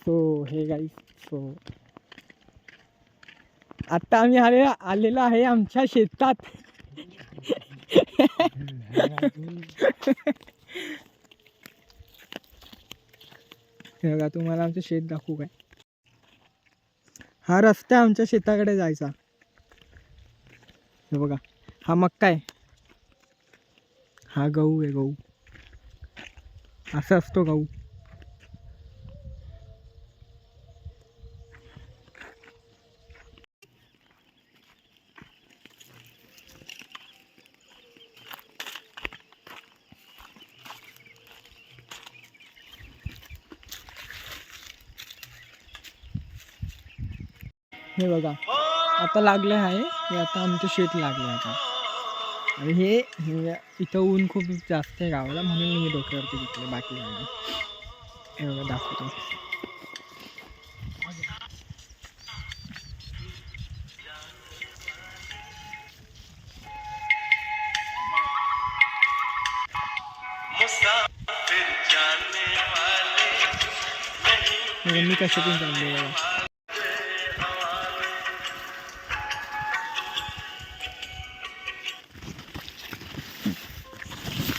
So hey guys, so आता आम्ही आलेलो आहे आमच्या शेतात. हे बघा, तुम्हाला आमचं शेत दाखवू काय? हा रस्ता आमच्या शेताकडे जायचा. हे बघा, हा मक्का आहे, हा गहू आहे, गहू असा असतो गहू. हे बघा, आता लागलं आहे, हे आता आमचं शेत लागलं आता. आणि हे इथं ऊन खूप जास्त आहे गावाला, म्हणून मी डोक्यावरती घेतलं, बाकी नाही. हे बघा दाखवतो. मी कशातून चालले बघा.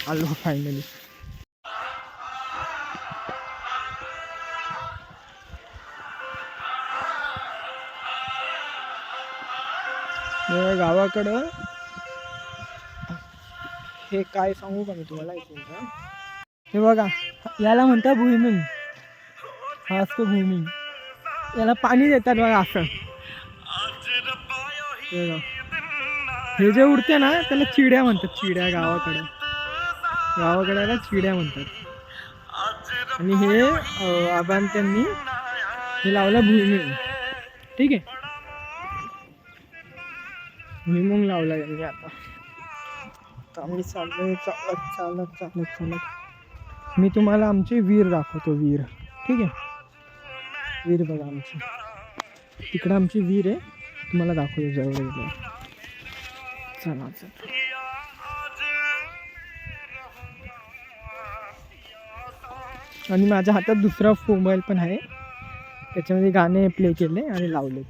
आलो फायनली. गावाकडं हे काय सांगू का मी तुम्हाला, ऐकून. हे बघा, याला म्हणतात भुईमुंग. हा असतो भुईमुंग, याला पाणी देतात बघा असं. हे जे उडते ना त्याला चिड्या म्हणतात, चिड्या. गावाकडे याला चिड्या म्हणतात. आणि हे आबान त्यांनी हे लावलं भुईमुंग. ठीक आहे, भुईमुंग लावला त्यांनी. आता आम्ही चालत. मी तुम्हाला आमचे विहीर दाखवतो, विहीर. ठीक आहे, विहीर बघा आमची, तिकडं आमची विहीर आहे, तुम्हाला दाखवतो जवळ. चला. आणि माझ्या हातात दुसरा मोबाईल पण आहे, त्याच्यामध्ये गाणे प्ले केले आणि लावले.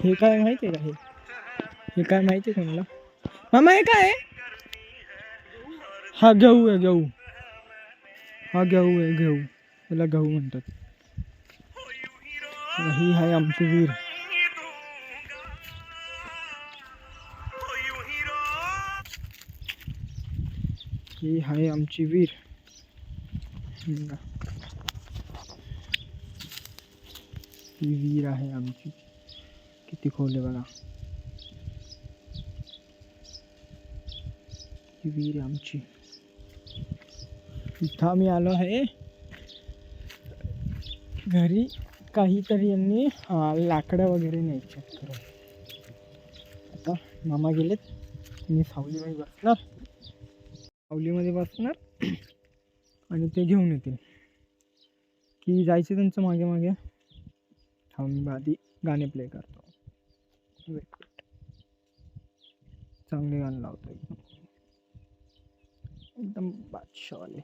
हे काय माहिती आहे का? हे काय माहिती आहे का मला? मामा हे काय आहे? हा गहू आहे, गहू. हा गहू आहे, गहू. त्याला गहू म्हणतात. ही आहे आमची विहीर. ही आहे आमची विहीर. ही विहीर आहे आमची. किती खोल आहे बघा. ही विहीर आमची. इथं आम्ही आलो आहे घरी. काहीतरी यांनी लाकडं वगैरे न्यायचे करून. आता मामा गेलेत, मी सावलीमध्ये बसणार, सावलीमध्ये बसणार आणि ते घेऊन येतील. की जायचे त्यांचं मागे मागे. मी आधी गाणे प्ले करतो. चांगले गाणं लावतो, एकदम बादशाहवाले.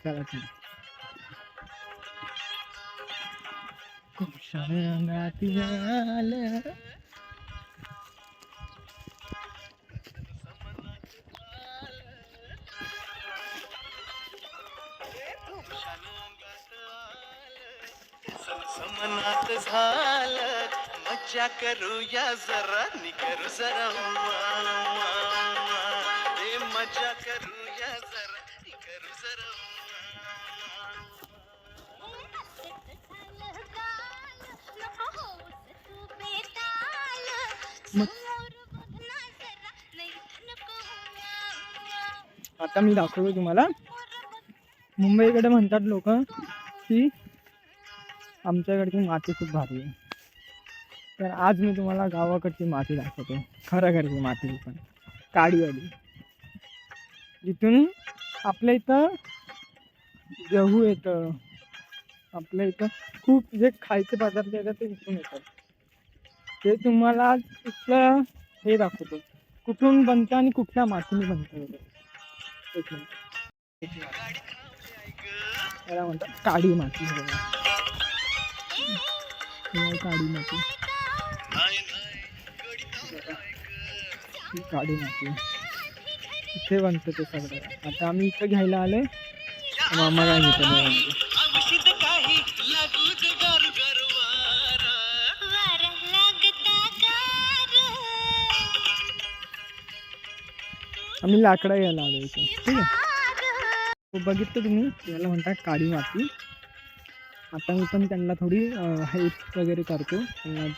चला खूप शरणात झालं. मनात झालं मज्जा करूया जरा, निकरू जरा मज्जा करूया जरा, निकरू जरा. आता मी दाखवतो तुम्हाला. मुंबईकडे म्हणतात लोक की आमच्याकडची माती खूप भारी आहे, तर आज मी तुम्हाला गावाकडची माती दाखवतो. खरं घरची माती, पण काळीवाली. जिथून आपल्या इथं गहू येतं, आपल्या इथं खूप जे खायचे पदार्थ येतात ते इथून येतात. ते तुम्हाला इथलं हे दाखवतो कुठून बनतं आणि कुठल्या मातीने बनतं वगैरे. एक मिनिट. त्याला म्हणतात काळी माती. काळी माती, काळी माती इथे बनतं ते सगळं. आता आम्ही इथं घ्यायला आलोय. मामा काय घेतो औषध काही लागू दे गार गार वारा. आम्ही लाकडं घ्यायला आलो इथं. ठीक आहे. बघितलं तुम्ही, याला म्हणतात काळी माती. आता मी पण त्यांना थोडी हेल्प वगैरे करतो,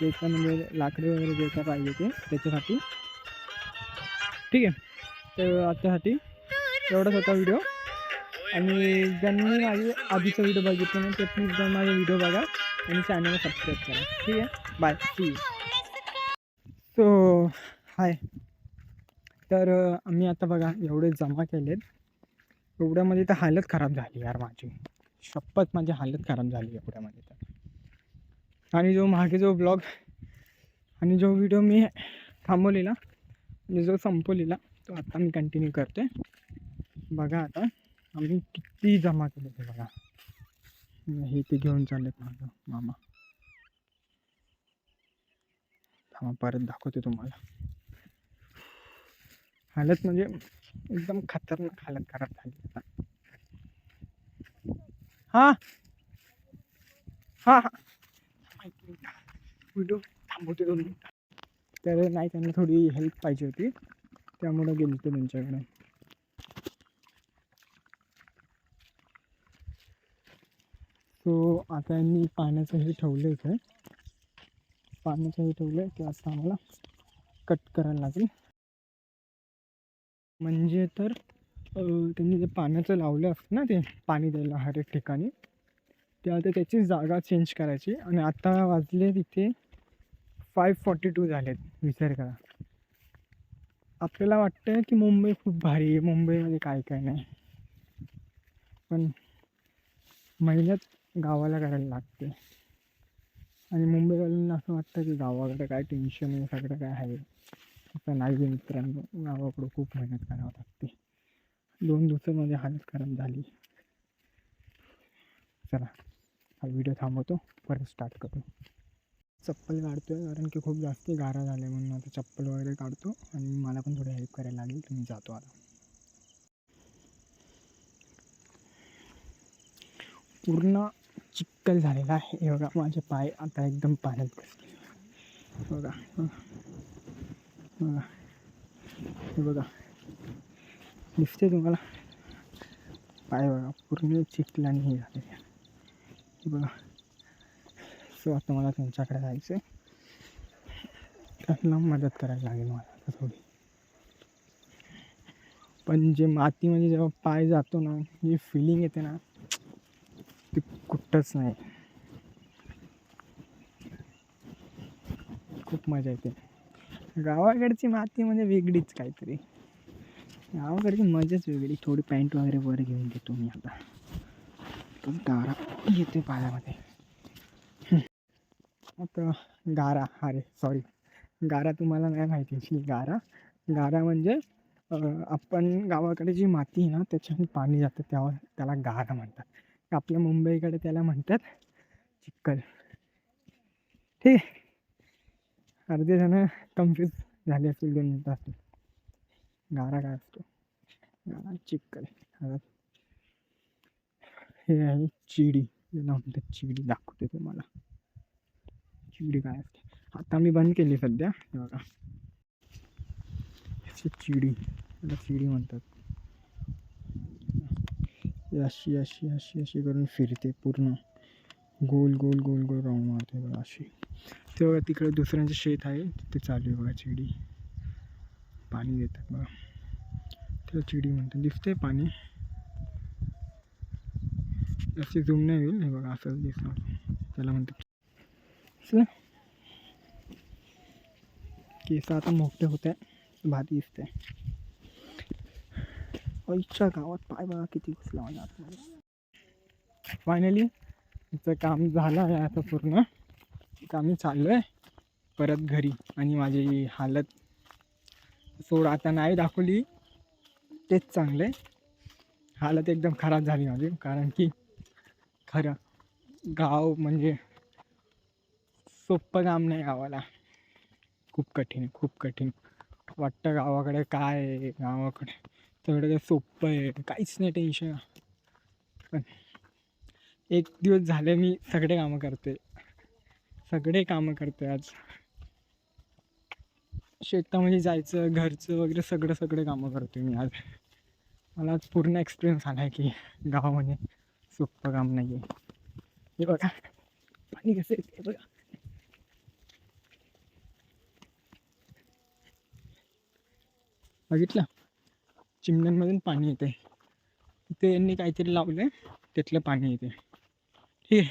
जे का म्हणजे लाकडे वगैरे जे काय पाहिजे ते त्याच्यासाठी. ठीक आहे. तर आतासाठी एवढाच होता व्हिडिओ. आणि ज्यांनी माझे आधीचा व्हिडिओ बघितले नाही ते प्लीज जाऊन माझा व्हिडिओ बघा आणि चॅनलला सबस्क्राईब करा. ठीक आहे. Bye. See you. So hi. तर आम्ही आता बघा एवढे जमा केलेत. एवढ्यामध्ये तर हालत खराब झाली यार माझी. शपथ माझी हालत खराब झाली एवढ्यामध्ये तर. आणि जो मागे जो ब्लॉग आणि जो व्हिडिओ मी थांबवलेला म्हणजे जो संपवलेला तो आता मी कंटिन्यू करते. बघा आता आम्ही किती जमा केले ते बघा. हे ते घेऊन चाललेत माझं मामा. थांबा परत दाखवते तुम्हाला. हालत म्हणजे एकदम खतरनाक हालत खराब झाली आता. हां हां हां व्हिडिओ थांबवते 2 मिनिटं. तर नाही, त्यांना थोडी हेल्प पाहिजे होती त्यामुळं गेलो होतो त्यांच्याकडे. सो आता यांनी पाण्याचं हे ठेवलं इथे. पाण्याचं हे ठेवलं की आता आम्हाला कट करायला लागेल. म्हणजे तर त्यांनी जे पाण्याचं लावलं असतं ना ते पाणी द्यायला हर एक ठिकाणी, ते आता त्याची जागा चेंज करायची. आणि आता वाजले तिथे 5:42 झालेत. विचार करा. आपल्याला वाटतं की मुंबई खूप भारी आहे, मुंबईमध्ये काय काय नाही, पण मेहनत गावाला करायला लागते. आणि मुंबईवाल्यांना असं वाटतं की गावाकडे काय टेन्शन आहे, सगळं काय आहे. असं नाही मित्रांनो, गावाकडं खूप मेहनत करावं लागते. 2 दिवसामध्ये हालत खराब झाली. चला हा व्हिडिओ थांबवतो, परत स्टार्ट करतो. चप्पल काढतो आहे कारण की खूप जास्त गारा झाले म्हणून आता चप्पल वगैरे काढतो आणि मला पण थोडी हेल्प करायला लागेल. तुम्ही जातो आता. पूर्ण चिखल झालेला आहे. हे बघा माझे पाय आता एकदम पाण्यात बसले. बघा बघा हे बघा दिसते तुम्हाला पाय बघा पूर्ण चिखलाने हे झाले. हे बघा. सो आता मला त्यांच्याकडे जायचं आहे. त्यांना मदत करायला लागेल मला आता थोडी. पण जे मातीमध्ये जेव्हा पाय जातो ना, जी फिलिंग येते ना ती कुठंच नाही. खूप मजा येते. गावाकडची माती म्हणजे वेगळीच काहीतरी. गावाकडची मजाच वेगळी. थोडी पॅन्ट वगैरे वर घेऊन देतो मी आता. गारा येते पायामध्ये. आता गारा, अरे सॉरी, गारा तुम्हाला नाही माहिती असेल. गारा म्हणजे आपण गावाकडे जी माती आहे ना त्याच्याने पाणी जातं तेव्हा त्याला गारा म्हणतात. आपल्या मुंबईकडे त्याला म्हणतात चिखल. ठीक आहे. अर्धे जण कन्फ्यूज झाले असतील 2 मिनिटात. गारा काय असतो? गारा चिखल. हे आहे चिडी, याला म्हणतात चिडी. दाखवते तुम्हाला चिडी काय असते. आता मी बंद केली सध्या. हे बघा चिडी, याला चिडी म्हणतात. अशी अशी अशी अशी करून फिरते पूर्ण गोल गोल गोल गोल राऊंड मारते बघा अशी. ते बघा तिकडे दुसऱ्यांचं शेत आहे तिथे चालू आहे बघा चिडी. पाणी देतात बघा, त्याला चिडी म्हणतात. दिसते पाणी, असे झूम नाही होईल. हे बघा असं दिसणार, त्याला म्हणतात. केस आता मोठे होत आहे, भारी दिसते. आईच्या गावात पाय बघा किती घुसला माझ्या आतमध्ये. फायनली तिचं काम झालं आहे आता पूर्ण. आम्ही चाललो आहे परत घरी. आणि माझी हालत सोड आता नाही दाखवली तेच चांगलं आहे. हालत एकदम खराब झाली माझी, कारण की खरं गाव म्हणजे सोपं काम नाही. गावाला खूप कठीण आहे, खूप कठीण वाटतं. गावाकडे काय आहे, गावाकडे सगळं काही सोपं आहे, काहीच नाही टेन्शन. पण एक दिवस झाले मी सगळे कामं करते आज. शेतामध्ये जायचं, घरचं वगैरे सगळे कामं करतो मी आज. मला आज पूर्ण एक्सपिरियन्स आला आहे की गावामध्ये सोपं काम नाही आहे. हे बघा पाणी कसं येते बघा. बघितलं, चिमण्यांमधून पाणी येते. तिथे यांनी काहीतरी लावलं आहे, त्यातलं पाणी येते. ठीक आहे.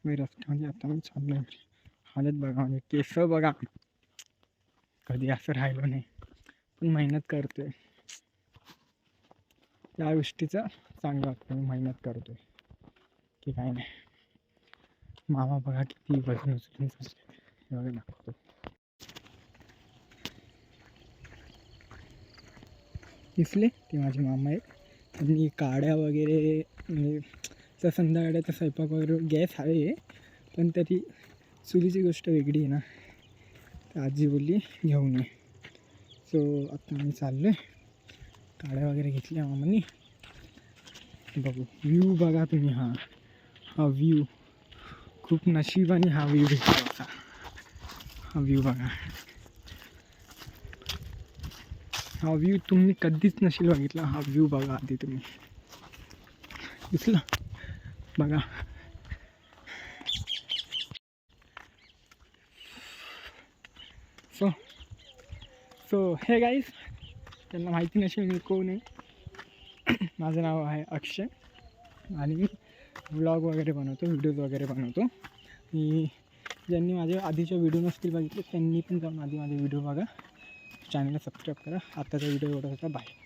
मी रस्त्यामध्ये आता मी चाललो आहे. हालत बघा, म्हणजे केस बघा. कधी असं राहिलो नाही, पण मेहनत करतोय. त्या गोष्टीचं चांगलं वाटतं. मी मेहनत करतोय की काय नाही. मामा बघा किती वजन उचलून चालले, हे बघा दाखवतो. दिसले ते माझे मामा आहेत. आणि काड्या वगैरे म्हणजे तर संध्याकाळचा स्वयंपाक वगैरे गॅस आहे, पण तरी चुलीची गोष्ट वेगळी आहे ना. तर आजी बोलली घेऊन ये. सो आता मी चाललो आहे. काड्या वगैरे घेतल्या मामांनी. बघू व्ह्यू बघा तुम्ही. हा व्ह्यू खूप नशिबाने हा व्ह्यू भेटला होता. हा व्ह्यू बघा. हा व्ह्यू तुम्ही कधीच नशील बघितला. हा व्ह्यू बघा आधी तुम्ही. दिसला बघा. सो हे गाईज, त्यांना माहिती नसेल मी कोण आहे. माझं नाव आहे अक्षय आणि मी व्लॉग वगैरे बनवतो, व्हिडिओज वगैरे बनवतो. मी ज्यांनी माझे आधीचे व्हिडिओ नसतील बघितले त्यांनी पण जाऊन आधी माझे व्हिडिओ बघा. चॅनलला सबस्क्राईब करा. आताचा व्हिडिओ एवढा होता. बाय.